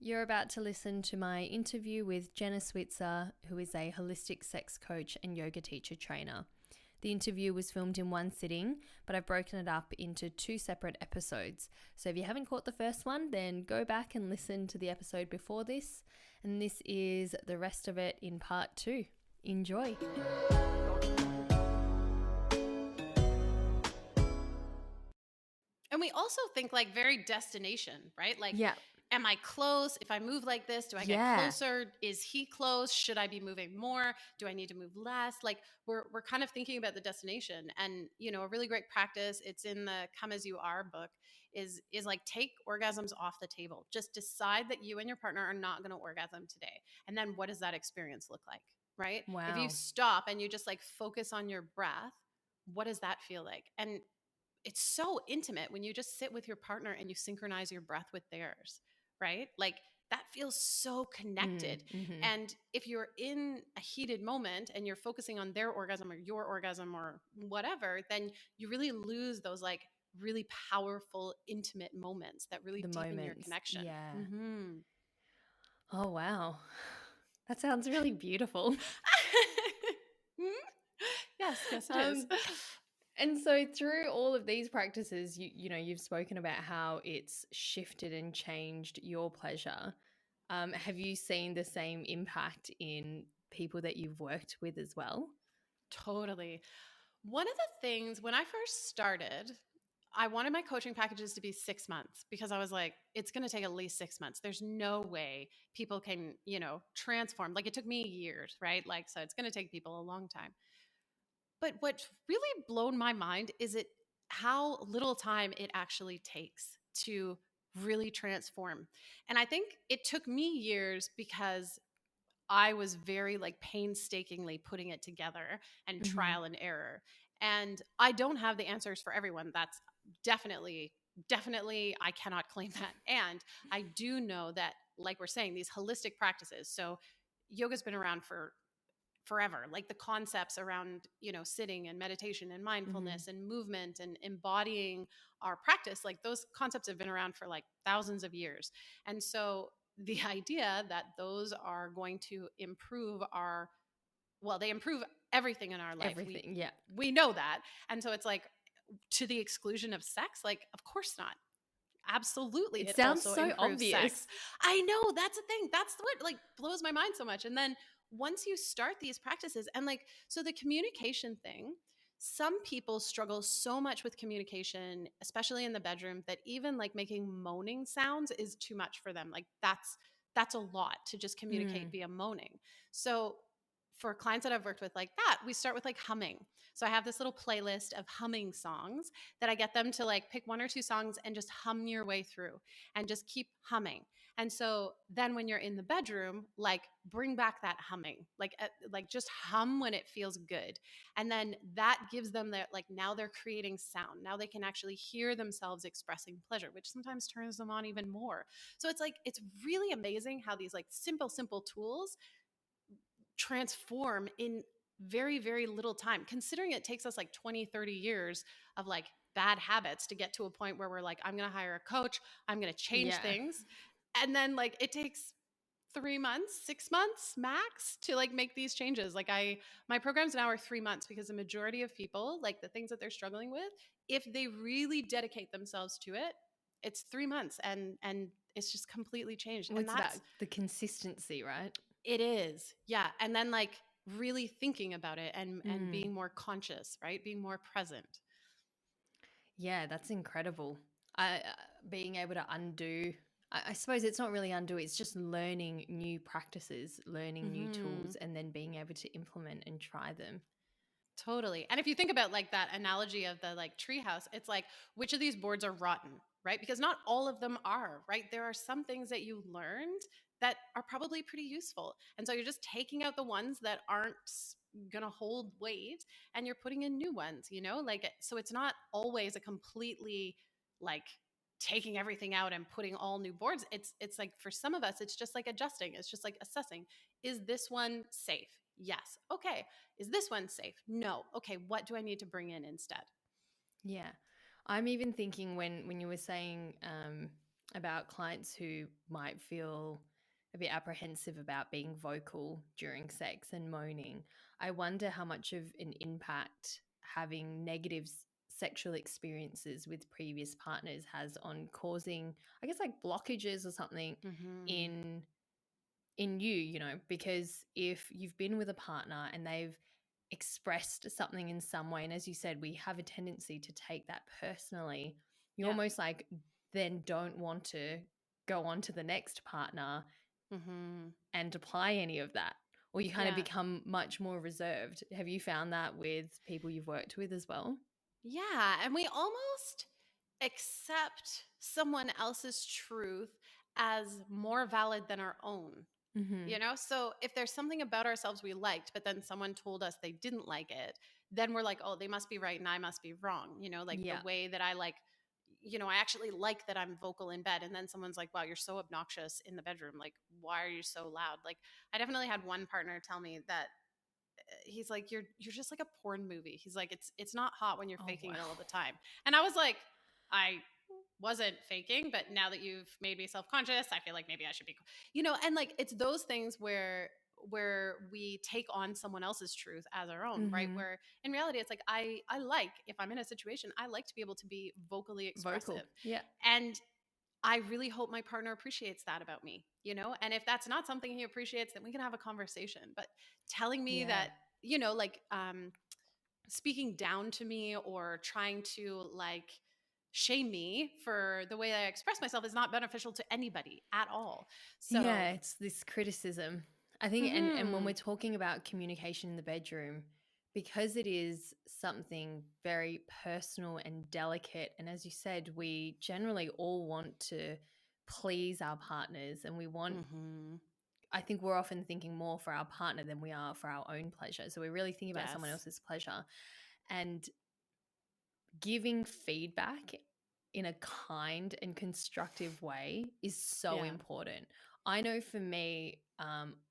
You're about to listen to my interview with Jenna Switzer, who is a holistic sex coach and yoga teacher trainer. The interview was filmed in one sitting, but I've broken it up into 2 separate episodes. So if you haven't caught the first one, then go back and listen to the episode before this. And this is the rest of it in part 2. Enjoy. And we also think like very destination, right? Like, Yeah. am I close? If I move like this, do I get closer? Is he close? Should I be moving more? Do I need to move less? Like we're kind of thinking about the destination. And, you know, a really great practice, it's in the Come As You Are book, is like take orgasms off the table. Just decide that you and your partner are not going to orgasm today. And then what does that experience look like, right? Wow. If you stop and you just like focus on your breath, what does that feel like? And it's so intimate when you just sit with your partner and you synchronize your breath with theirs, right? Like that feels so connected. Mm-hmm. And if you're in a heated moment and you're focusing on their orgasm or your orgasm or whatever, then you really lose those like really powerful, intimate moments that really deepen your connection. Yeah. Mm-hmm. Oh, wow. That sounds really beautiful. Yes, it is. And so through all of these practices, you've spoken about how it's shifted and changed your pleasure. Have you seen the same impact in people that you've worked with as well? Totally. One of the things when I first started, I wanted my coaching packages to be 6 months because I was like, it's going to take at least 6 months. There's no way people can, transform. Like it took me years, right? Like, so it's going to take people a long time. But what's really blown my mind is how little time it actually takes to really transform. And I think it took me years because I was very like painstakingly putting it together and trial and error. And I don't have the answers for everyone. That's definitely, I cannot claim that. And I do know that, like we're saying, these holistic practices. So yoga's been around for forever, like the concepts around, sitting and meditation and mindfulness and movement and embodying our practice, like those concepts have been around for like thousands of years. And so the idea that those are going to improve they improve everything in our life. Everything, we know that. And so it's like to the exclusion of sex, like, of course not. Absolutely. It sounds so obvious. Sex. I know, that's the thing. That's what like blows my mind so much. And then once you start these practices and like, so the communication thing, some people struggle so much with communication, especially in the bedroom, that even like making moaning sounds is too much for them. Like that's a lot to just communicate via moaning. So for clients that I've worked with like that, we start with like humming. So I have this little playlist of humming songs that I get them to like pick 1 or 2 songs and just hum your way through and just keep humming. And so then when you're in the bedroom, like bring back that humming, like just hum when it feels good. And then that gives them that, like now they're creating sound. Now they can actually hear themselves expressing pleasure, which sometimes turns them on even more. So it's like, it's really amazing how these like simple tools transform in very, very little time, considering it takes us like 20, 30 years of like bad habits to get to a point where we're like, I'm going to hire a coach. I'm going to change things. And then like, it takes 3 months, 6 months max to like make these changes. Like my programs now are 3 months because the majority of people, like the things that they're struggling with, if they really dedicate themselves to it, it's 3 months and it's just completely changed. Well, and that's the consistency, right? It is. Yeah. And then like really thinking about it and being more conscious, right? Being more present. Yeah, that's incredible. Being able to undo, I suppose it's not really undo, it's just learning new practices, learning new tools, and then being able to implement and try them. Totally. And if you think about like that analogy of the like treehouse, it's like, which of these boards are rotten, right? Because not all of them are, right? There are some things that you learned that are probably pretty useful. And so you're just taking out the ones that aren't going to hold weight and you're putting in new ones, like, so it's not always a completely like taking everything out and putting all new boards. It's like for some of us, it's just like adjusting. It's just like assessing, is this one safe? Yes. Okay. Is this one safe? No. Okay. What do I need to bring in instead? Yeah. I'm even thinking when you were saying about clients who might feel a bit apprehensive about being vocal during sex and moaning. I wonder how much of an impact having negative sexual experiences with previous partners has on causing, I guess, like blockages or something Mm-hmm. in you, you know, because if you've been with a partner and they've expressed something in some way, and as you said, we have a tendency to take that personally, you Yeah. almost like then don't want to go on to the next partner Mm-hmm. and apply any of that, or you kind of Yeah. become much more reserved. Have you found that with people you've worked with as well? Yeah. And we almost accept someone else's truth as more valid than our own. Mm-hmm. So if there's something about ourselves we liked, but then someone told us they didn't like it, then we're like, oh, they must be right and I must be wrong. Like the Yeah. way that I like, I actually like that I'm vocal in bed. And then someone's like, wow, you're so obnoxious in the bedroom. Like, why are you so loud? Like, I definitely had one partner tell me that he's like, you're just like a porn movie. He's like, it's not hot when you're Oh, faking wow. it all the time. And I was like, I wasn't faking, but now that you've made me self-conscious, I feel like maybe I should be, and like it's those things where we take on someone else's truth as our own, right? Mm-hmm. Where in reality it's like I like, if I'm in a situation, I like to be able to be vocally Vocal. expressive. Yeah. And I really hope my partner appreciates that about me. And if that's not something he appreciates, then we can have a conversation. But telling me Yeah. that, like speaking down to me or trying to like shame me for the way I express myself is not beneficial to anybody at all. Yeah, So, it's this criticism. I think and when we're mhm, talking about communication in the bedroom, because it is something very personal and delicate, and as you said, we generally all want to please our partners and we want, mhm, I think we're often thinking more for our partner than we are for our own pleasure. So we're really thinking about someone yes, else's pleasure. And giving feedback in a kind and constructive way is so yeah, important. I know for me,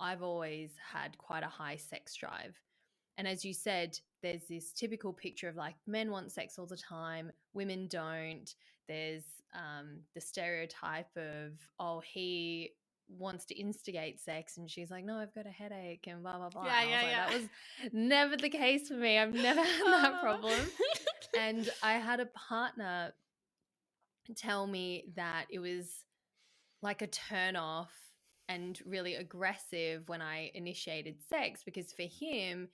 I've always had quite a high sex drive. And as you said, there's this typical picture of like men want sex all the time, women don't. There's the stereotype of, oh, he wants to instigate sex and she's like, no, I've got a headache and blah, blah, blah. yeah, And I was yeah, like, yeah. that was never the case for me. I've never had that Oh. problem. And I had a partner tell me that it was like a turn off and really aggressive when I initiated sex because for him,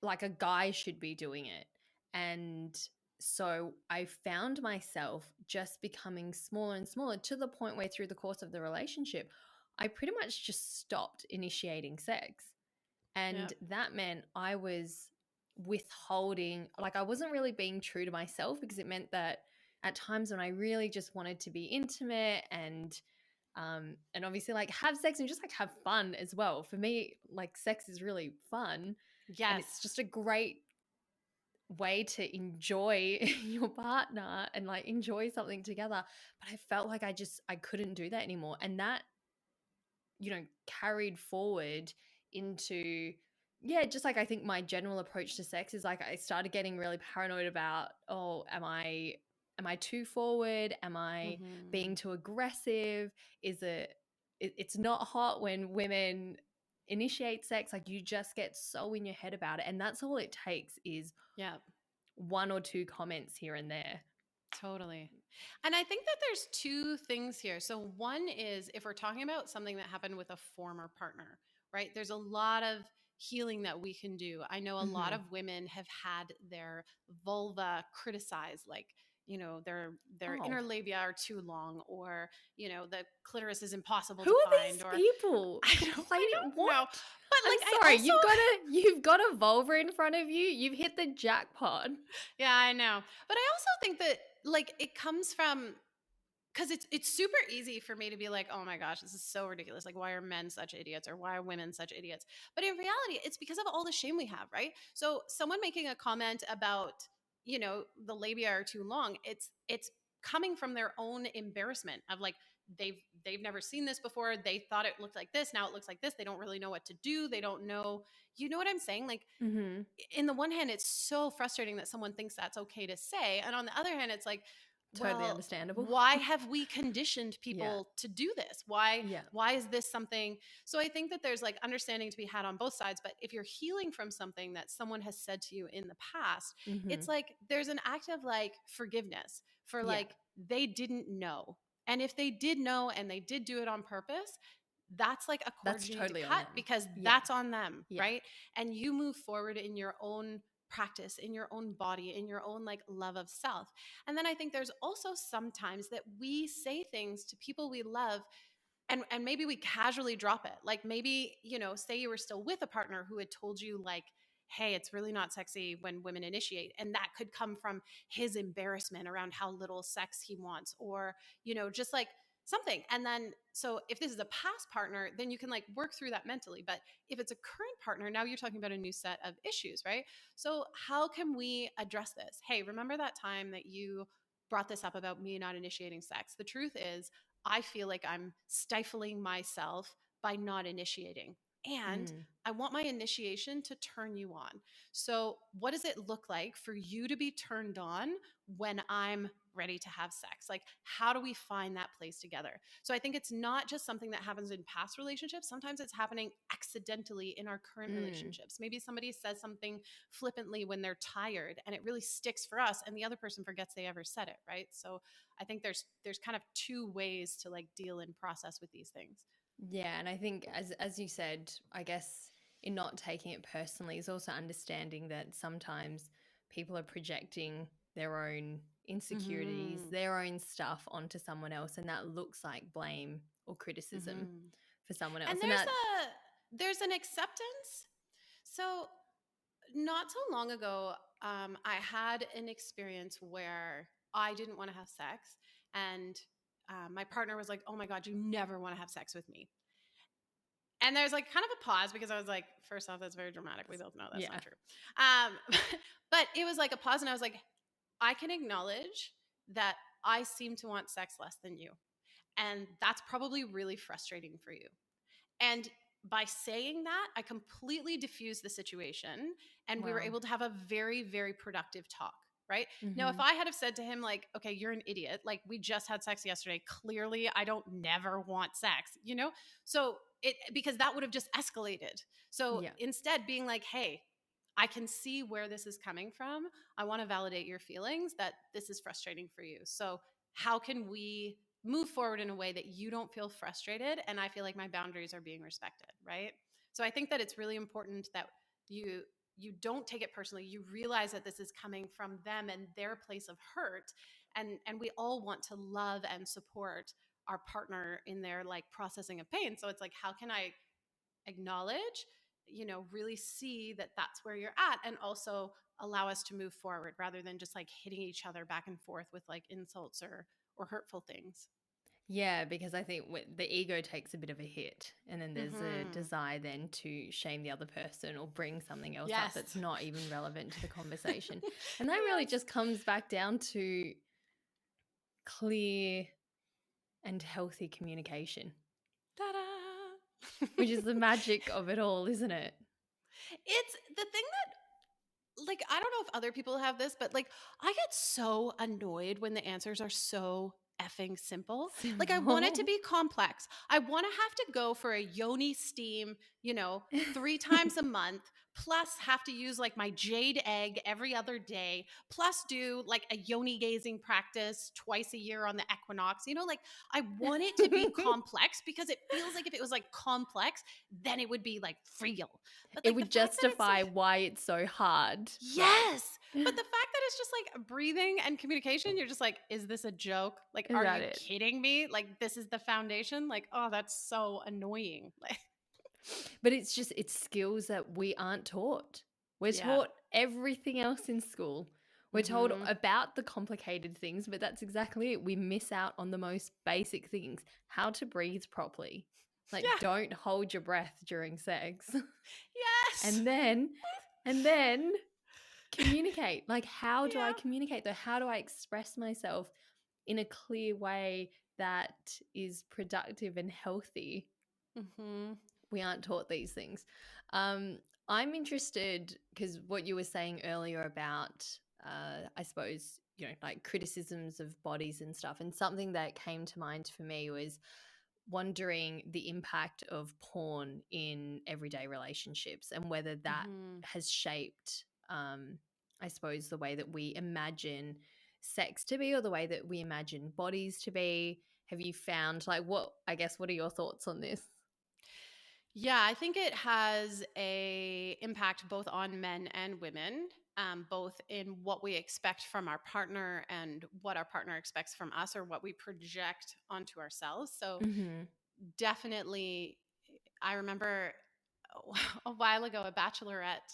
like a guy should be doing it. And so I found myself just becoming smaller and smaller to the point where through the course of the relationship, I pretty much just stopped initiating sex. Yeah, And that meant I was withholding, like I wasn't really being true to myself because it meant that at times when I really just wanted to be intimate and obviously like have sex and just like have fun as well. For me, like sex is really fun and yes, it's just a great way to enjoy your partner and like enjoy something together. But I felt like I couldn't do that anymore. And that carried forward into, yeah, just like I think my general approach to sex is like I started getting really paranoid about, oh, am I too forward? Am I being mhm, too aggressive? It's not hot when women initiate sex, like you just get so in your head about it and that's all it takes is yeah. one or two comments here and there. Totally. And I think that there's two things here. So, one is if we're talking about something that happened with a former partner, right? There's a lot of healing that we can do. I know a lot Hmm. of women have had their vulva criticized, like, their Oh, inner labia are too long, or, the clitoris is impossible who to are find, these or people I complaining? don't know. What? But I'm like, I sorry, also, you've got a vulva in front of you. You've hit the jackpot. yeah, I know. But I also think that like it comes from, because it's super easy for me to be like, oh my gosh, this is so ridiculous. Like, why are men such idiots, or why are women such idiots? But in reality, it's because of all the shame we have, right? So someone making a comment about, the labia are too long, it's coming from their own embarrassment of like, they've never seen this before. They thought it looked like this. Now it looks like this. They don't really know what to do. They don't know. You know what I'm saying? Like, Hmm. in the one hand, it's so frustrating that someone thinks that's okay to say. And on the other hand, it's like, Totally understandable. Why have we conditioned Yeah. people to do this? Why is this something? So I think that there's like understanding to be had on both sides. But if you're healing from something that someone has said to you in the past, it's like there's an act of like forgiveness for like they didn't know. And if they did know and they did do it on purpose, that's like a cord That's you totally need to on cut them. because Yeah. that's on them, Yeah. right? And you move forward in your own practice, in your own body, in your own like love of self. And then I think there's also sometimes that we say things to people we love and maybe we casually drop it. Like maybe, you know, say you were still with a partner who had told you like, hey, it's really not sexy when women initiate. And that could come from his embarrassment around how little sex he wants, or, you know, just like something. And then, so if this is a past partner, then you can like work through that mentally. But if it's a current partner, now you're talking about a new set of issues, right? So how can we address this? Hey, remember that time that you brought this up about me not initiating sex? The truth is, I feel like I'm stifling myself by not initiating. And I want my initiation to turn you on. So, what does it look like for you to be turned on when I'm ready to have sex? Like, how do we find that place together? So, I think it's not just something that happens in past relationships. Sometimes it's happening accidentally in our current relationships. Maybe somebody says something flippantly when they're tired and it really sticks for us, and the other person forgets they ever said it, right? So, I think there's kind of two ways to like deal and process with these things. Yeah, and I think as you said, I guess in not taking it personally is also understanding that sometimes people are projecting their own insecurities, their own stuff onto someone else, and that looks like blame or criticism for someone else. And there's an acceptance. So not so long ago, I had an experience where I didn't want to have sex, and my partner was like, "Oh my God, you never want to have sex with me." And there's like kind of a pause because I was like, first off, that's very dramatic. We both know that's not true. But it was like a pause, and I was like, I can acknowledge that I seem to want sex less than you. And that's probably really frustrating for you. And by saying that, I completely diffused the situation, and we were able to have a very, very productive talk. Right. Now, if I had have said to him, like, okay, you're an idiot. Like, we just had sex yesterday. Clearly, I don't never want sex, you know? So because that would have just escalated. So instead being like, hey, I can see where this is coming from. I want to validate your feelings that this is frustrating for you. So how can we move forward in a way that you don't feel frustrated and I feel like my boundaries are being respected, right? So I think that it's really important that you don't take it personally. You realize that this is coming from them and their place of hurt, and we all want to love and support our partner in their like processing of pain. So it's like, how can I acknowledge, you know, really see that that's where you're at, and also allow us to move forward rather than just like hitting each other back and forth with like insults or hurtful things. Yeah, because I think the ego takes a bit of a hit, and then there's a desire then to shame the other person or bring something else up that's not even relevant to the conversation. And that really just comes back down to clear and healthy communication. Ta-da! Which is the magic of it all, isn't it? It's the thing that, like, I don't know if other people have this, but like, I get so annoyed when the answers are so effing simple. Like, I want it to be complex. I want to have to go for a yoni steam, you know, 3 times a month, plus have to use like my jade egg every other day, plus do like a yoni gazing practice twice a year on the equinox. You know, like, I want it to be complex because it feels like if it was like complex, then it would be like real. But like, it would justify why it's so hard. Yes. But the fact that it's just like breathing and communication, you're just like, is this a joke? Like, are you kidding me? Like, this is the foundation? Like, oh, that's so annoying. Like, but it's skills that we aren't taught. We're taught everything else in school. We're told about the complicated things, but that's exactly it. We miss out on the most basic things. How to breathe properly. Like, don't hold your breath during sex. Yes. And then communicate. Like, how do I communicate though? How do I express myself in a clear way that is productive and healthy? We aren't taught these things. I'm interested because what you were saying earlier about, I suppose, like criticisms of bodies and stuff. And something that came to mind for me was wondering the impact of porn in everyday relationships and whether that Mm-hmm. has shaped, I suppose, the way that we imagine sex to be or the way that we imagine bodies to be. Have you found, like, what are your thoughts on this? Yeah, I think it has a impact both on men and women, both in what we expect from our partner and what our partner expects from us, or what we project onto ourselves. So Mm-hmm. definitely, I remember a while ago, a bachelorette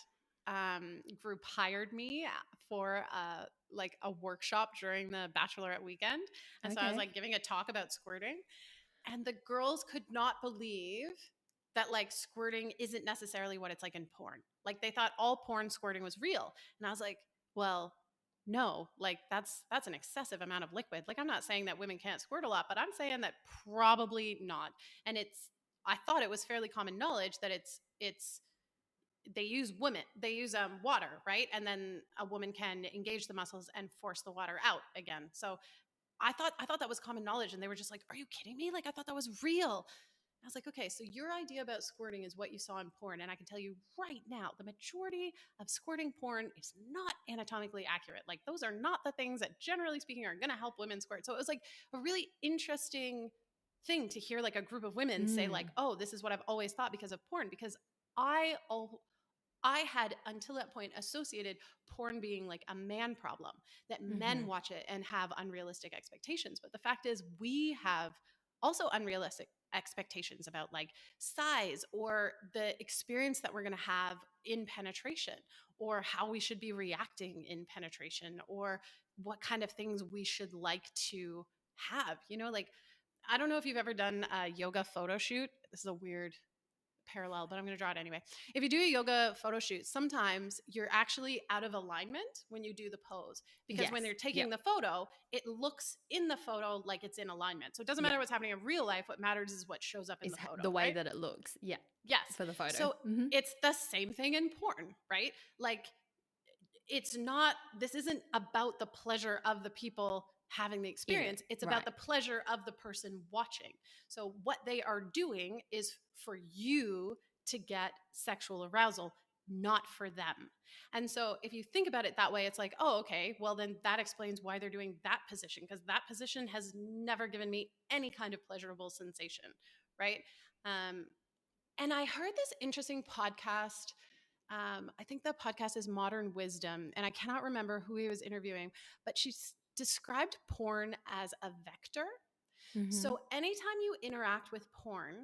group hired me for like a workshop during the bachelorette weekend, and so I was Okay. like giving a talk about squirting, and the girls could not believe that like squirting isn't necessarily what it's like in porn. Like they thought all porn squirting was real. And I was like, well, no, like that's an excessive amount of liquid. Like I'm not saying that women can't squirt a lot, but I'm saying that probably not. And I thought it was fairly common knowledge that it's they use water, right? And then a woman can engage the muscles and force the water out again. So I thought that was common knowledge, and they were just like, "Are you kidding me? Like I thought that was real." I was like, "Okay, so your idea about squirting is what you saw in porn, and I can tell you right now, the majority of squirting porn is not anatomically accurate. Like those are not the things that, generally speaking, are going to help women squirt." So it was like a really interesting thing to hear, like a group of women say, like, Mm. "Oh, this is what I've always thought because of porn," because I I had until that point associated porn being like a man problem, that men Mm-hmm. watch it and have unrealistic expectations. But the fact is, we have also unrealistic expectations about like size or the experience that we're going to have in penetration, or how we should be reacting in penetration, or what kind of things we should like to have. Like I don't know if you've ever done a yoga photo shoot. This is a weird parallel, but I'm going to draw it anyway. If you do a yoga photo shoot, sometimes you're actually out of alignment when you do the pose, because when Yes. they're taking Yep. the photo, it looks in the photo like it's in alignment. So it doesn't Yeah. matter what's happening in real life. What matters is what shows up in Is the photo, the way right? that it looks. Yeah. Yes. For the photo. So Mm-hmm. it's the same thing in porn, right? Like this isn't about the pleasure of the people having the In it. experience. It's about Right. the pleasure of the person watching. So what they are doing is for you to get sexual arousal, not for them. And so if you think about it that way, it's like, oh, okay, well then that explains why they're doing that position, because that position has never given me any kind of pleasurable sensation, right? um, and I heard this interesting podcast. I think the podcast is Modern Wisdom, and I cannot remember who he was interviewing, but she described porn as a vector. Mm-hmm. So anytime you interact with porn,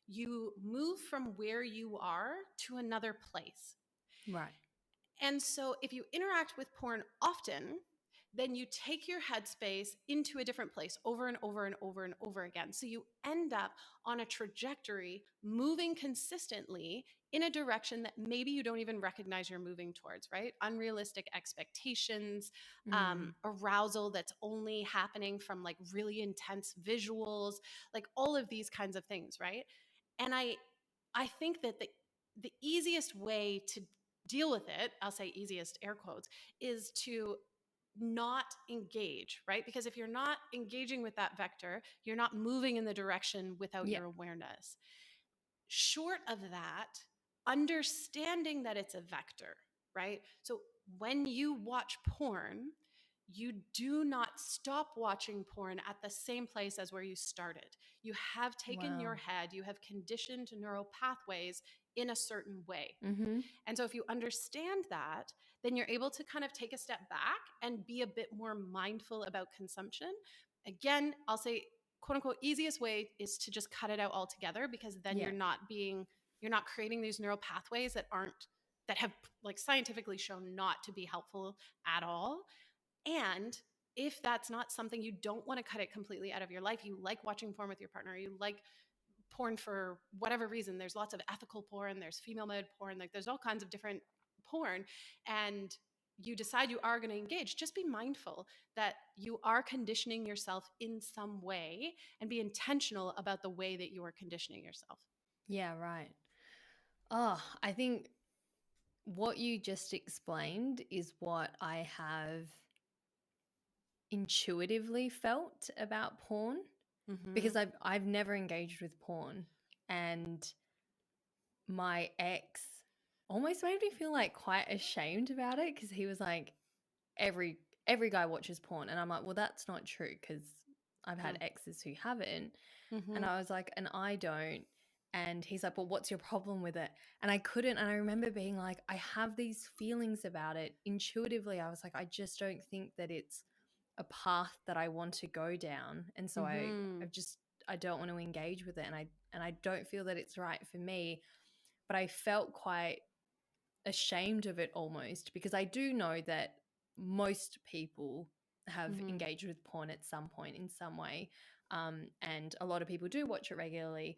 you move from where you are to another place. Right. And so if you interact with porn often, then you take your headspace into a different place over and over and over and over again. So you end up on a trajectory moving consistently in a direction that maybe you don't even recognize you're moving towards, right? Unrealistic expectations, Mm. arousal that's only happening from like really intense visuals, like all of these kinds of things, right? And I think that the easiest way to deal with it, I'll say easiest air quotes, is to not engage, right? Because if you're not engaging with that vector, you're not moving in the direction without Yeah. your awareness. Short of that, understanding that it's a vector, right? So when you watch porn, you do not stop watching porn at the same place as where you started. You have taken your Wow. head, you have conditioned neural pathways in a certain way. Mm-hmm. And so if you understand that, then you're able to kind of take a step back and be a bit more mindful about consumption. Again, I'll say quote unquote easiest way is to just cut it out altogether, because then Yeah. you're not creating these neural pathways that have like scientifically shown not to be helpful at all. And if that's not something, you don't want to cut it completely out of your life. You like watching porn with your partner, you like porn for whatever reason. There's lots of ethical porn, there's female mode porn, like there's all kinds of different porn, and you decide you are going to engage, just be mindful that you are conditioning yourself in some way, and be intentional about the way that you are conditioning yourself. Yeah, right. Oh, I think what you just explained is what I have intuitively felt about porn, because I've never engaged with porn, and my ex almost made me feel like quite ashamed about it, because he was like, every guy watches porn, and I'm like, well, that's not true, because I've had exes who haven't. And I was like, and I don't. And he's like, well, what's your problem with it? And I couldn't. And I remember being like, I have these feelings about it. Intuitively, I was like, I just don't think that it's a path that I want to go down. And so I don't want to engage with it. And I don't feel that it's right for me. But I felt quite ashamed of it almost, because I do know that most people have engaged with porn at some point in some way. And a lot of people do watch it regularly.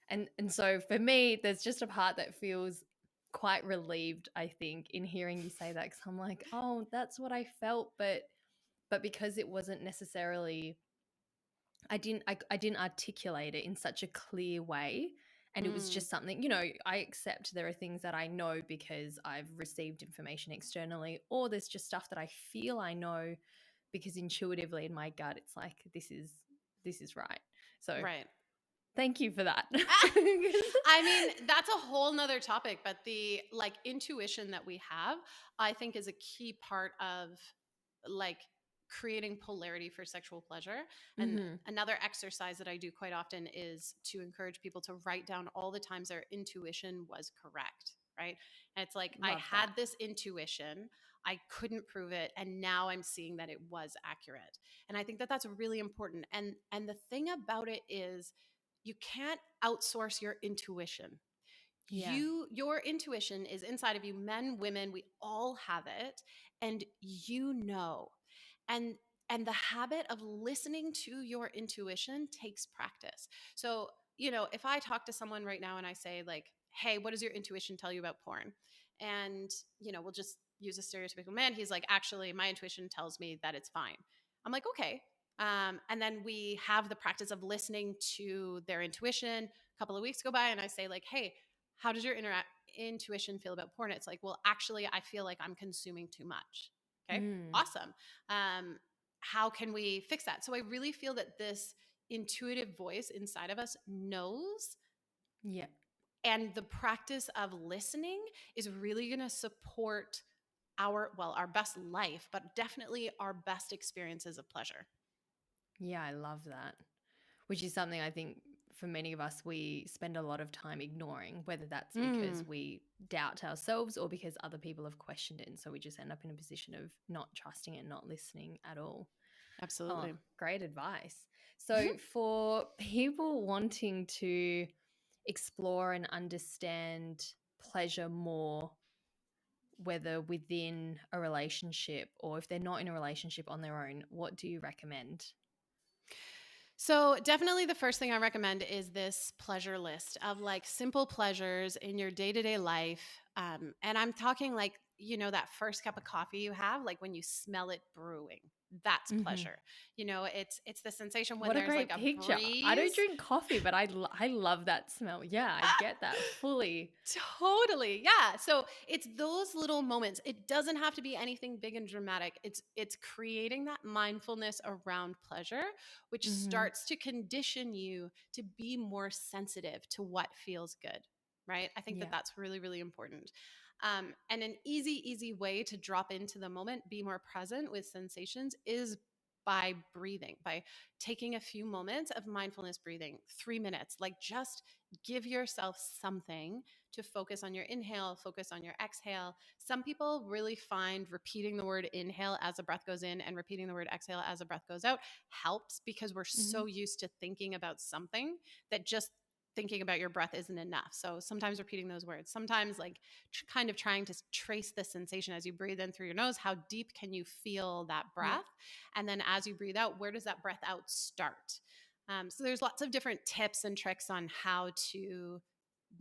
And so for me, there's just a part that feels quite relieved, I think, in hearing you say that, because I'm like, oh, that's what I felt. But because it wasn't necessarily, I didn't articulate it in such a clear way. And it was just something, I accept there are things that I know because I've received information externally, or there's just stuff that I feel I know because intuitively in my gut, it's like, this is right. So Right. thank you for that. I mean, that's a whole nother topic, but the like intuition that we have, I think is a key part of like creating polarity for sexual pleasure. And another exercise that I do quite often is to encourage people to write down all the times their intuition was correct, right? And it's like, I Love had that. this intuition, I couldn't prove it, and now I'm seeing that it was accurate. And I think that that's really important. And the thing about it is, you can't outsource your intuition. Yeah. Your intuition is inside of you. Men, women, we all have it, and and the habit of listening to your intuition takes practice. So, if I talk to someone right now and I say like, hey, what does your intuition tell you about porn? And we'll just use a stereotypical man. He's like, actually, my intuition tells me that it's fine. I'm like, okay. And then we have the practice of listening to their intuition. A couple of weeks go by and I say like, hey, how does your intuition feel about porn? It's like, well, actually, I feel like I'm consuming too much. Okay, awesome. How can we fix that? So I really feel that this intuitive voice inside of us knows. Yeah. And the practice of listening is really going to support our best life, but definitely our best experiences of pleasure. Yeah, I love that. Which is something I think for many of us, we spend a lot of time ignoring, whether that's because we doubt ourselves or because other people have questioned it. And so we just end up in a position of not trusting it, not listening at all. Absolutely. Oh, great advice. So for people wanting to explore and understand pleasure more, whether within a relationship or if they're not in a relationship on their own, what do you recommend? So definitely the first thing I recommend is this pleasure list of like simple pleasures in your day-to-day life. And I'm talking like, that first cup of coffee you have, like when you smell it brewing, that's pleasure. It's the sensation when What a there's great like a picture. breeze. I don't drink coffee, but I love that smell. Yeah, I get that fully. Totally. Yeah. So it's those little moments. It doesn't have to be anything big and dramatic. It's creating that mindfulness around pleasure, which starts to condition you to be more sensitive to what feels good. Right. I think that Yeah. that's really, really important. And an easy way to drop into the moment, be more present with sensations is by breathing, by taking a few moments of mindfulness breathing, 3 minutes, like just give yourself something to focus on your inhale, focus on your exhale. Some people really find repeating the word inhale as the breath goes in and repeating the word exhale as the breath goes out helps, because we're so used to thinking about something that just thinking about your breath isn't enough. So sometimes repeating those words, sometimes like kind of trying to trace the sensation as you breathe in through your nose. How deep can you feel that breath? Yeah. And then as you breathe out, where does that breath out start? So there's lots of different tips and tricks on how to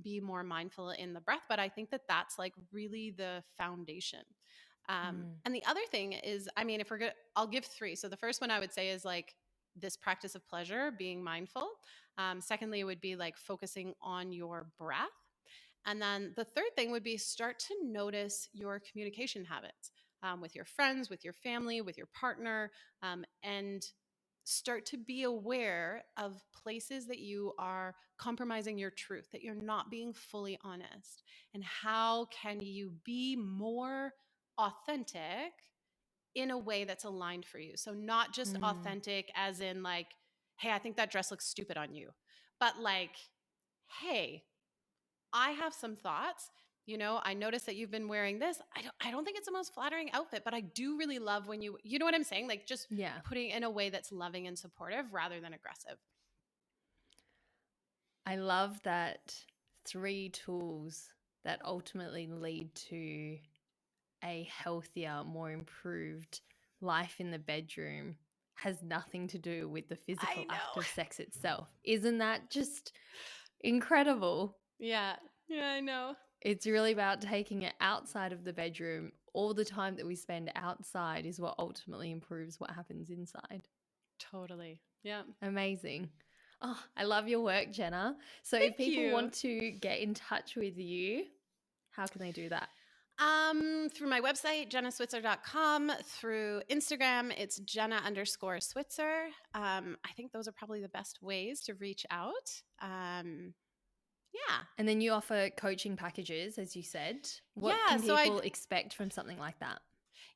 be more mindful in the breath, but I think that that's like really the foundation. And the other thing is, I mean, if we're good, I'll give three. So the first one I would say is like this practice of pleasure, being mindful. Secondly, it would be like focusing on your breath. And then the third thing would be start to notice your communication habits. with your friends, with your family, with your partner, and start to be aware of places that you are compromising your truth, that you're not being fully honest. And how can you be more authentic in a way that's aligned for you? So, not just authentic as in like, hey, I think that dress looks stupid on you, but like, hey, I have some thoughts. I noticed that you've been wearing this. I don't think it's the most flattering outfit, but I do really love when you know what I'm saying? Like just Yeah. putting in a way that's loving and supportive rather than aggressive. I love that 3 tools that ultimately lead to a healthier, more improved life in the bedroom has nothing to do with the physical act of sex itself. Isn't that just incredible? Yeah. Yeah, I know. It's really about taking it outside of the bedroom. All the time that we spend outside is what ultimately improves what happens inside. Totally. Yeah. Amazing. Oh, I love your work, Jenna. So if Thank people you. want to get in touch with you, how can they do that? Through my website, jennaswitzer.com, through Instagram, it's Jenna_Switzer. I think those are probably the best ways to reach out. Yeah. And then you offer coaching packages, as you said. What Yeah. can So people expect from something like that?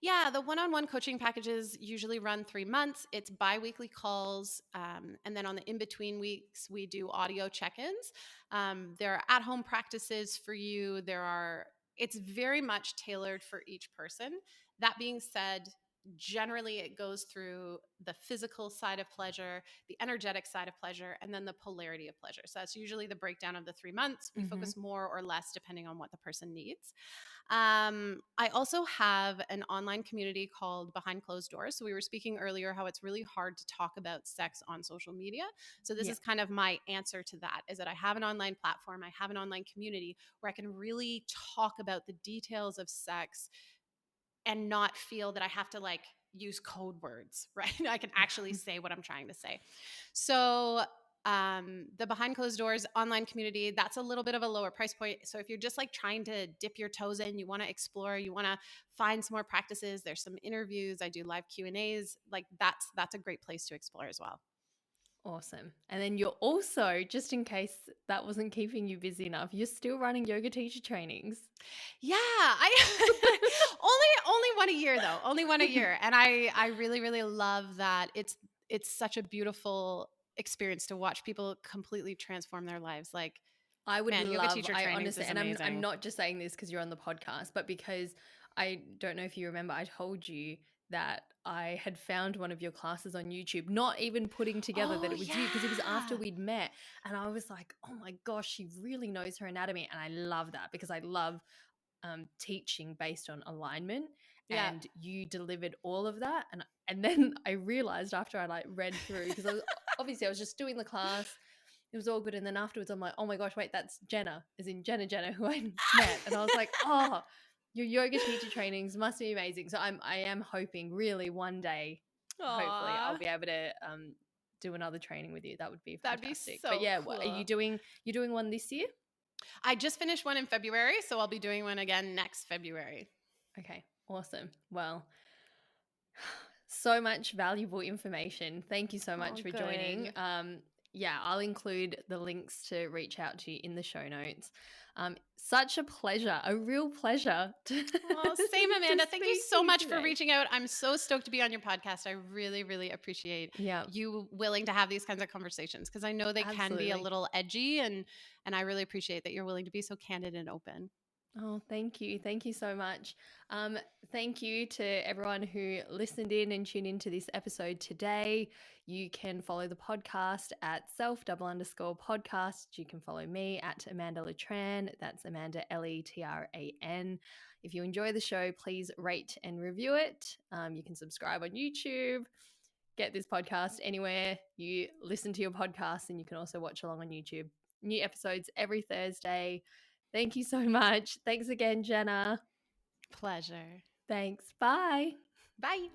Yeah, the one-on-one coaching packages usually run 3 months. It's bi-weekly calls. And then on the in-between weeks, we do audio check-ins. There are at-home practices for you. It's very much tailored for each person. That being said, generally it goes through the physical side of pleasure, the energetic side of pleasure, and then the polarity of pleasure. So that's usually the breakdown of the 3 months. We focus more or less depending on what the person needs. I also have an online community called Behind Closed Doors. So we were speaking earlier how it's really hard to talk about sex on social media. So this is kind of my answer to that, is that I have an online platform, I have an online community where I can really talk about the details of sex and not feel that I have to like use code words, right? I can actually say what I'm trying to say. So the Behind Closed Doors online community, that's a little bit of a lower price point. So if you're just like trying to dip your toes in, you want to explore, you want to find some more practices, there's some interviews, I do live Q&As, like that's a great place to explore as well. Awesome. And then you're also, just in case that wasn't keeping you busy enough, you're still running yoga teacher trainings. Yeah, I only one a year though. Only one a year. And I really, really love that. It's such a beautiful experience to watch people completely transform their lives. Like, I would man, yoga teacher trainings honestly, is and amazing. I'm not just saying this because you're on the podcast, but because I don't know if you remember, I told you that I had found one of your classes on YouTube, not even putting together that it was you, because it was after we'd met. And I was like, oh my gosh, she really knows her anatomy. And I love that because I love teaching based on alignment. Yeah. And you delivered all of that. And then I realized after I like read through, because obviously I was just doing the class, it was all good. And then afterwards I'm like, oh my gosh, wait, that's Jenna, as in Jenna, who I met. And I was like, oh, your yoga teacher trainings must be amazing. So I am hoping really one day, hopefully I'll be able to do another training with you. That would be fantastic. That'd be so but yeah, cool. Are you doing one this year? I just finished one in February, so I'll be doing one again next February. Okay, awesome. Well, so much valuable information. Thank you so much for joining. Yeah, I'll include the links to reach out to you in the show notes. Such a pleasure, a real pleasure. Same, Amanda. Thank you so much for reaching out. I'm so stoked to be on your podcast. I really, really appreciate you willing to have these kinds of conversations, because I know they can be a little edgy, and I really appreciate that you're willing to be so candid and open. Oh, thank you. Thank you so much. Thank you to everyone who listened in and tuned into this episode today. You can follow the podcast at self_podcast. You can follow me at Amanda Letran. That's Amanda Letran. If you enjoy the show, please rate and review it. You can subscribe on YouTube. Get this podcast anywhere you listen to your podcast, and you can also watch along on YouTube. New episodes every Thursday. Thank you so much. Thanks again, Jenna. Pleasure. Thanks. Bye. Bye.